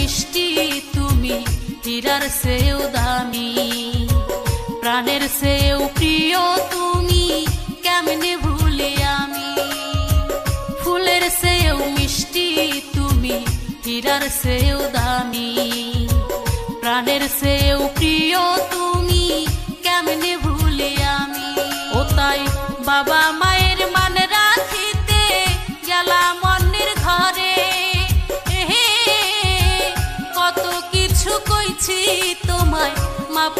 মিষ্টি তুমি হীরার চেয়েও দামি, প্রাণের চেয়েও প্রিয় তুমি কেমনে ভুলি আমি। ফুলের চেয়েও মিষ্টি তুমি হীরার চেয়েও দামি, প্রাণের চেয়েও প্রিয় তুমি কেমনে ভুলি আমি। ও তাই বাবা মায়ের মান রাখিতে গেলাম অন্যের ঘরে, কত কিছু কইছি তোমায় মাপ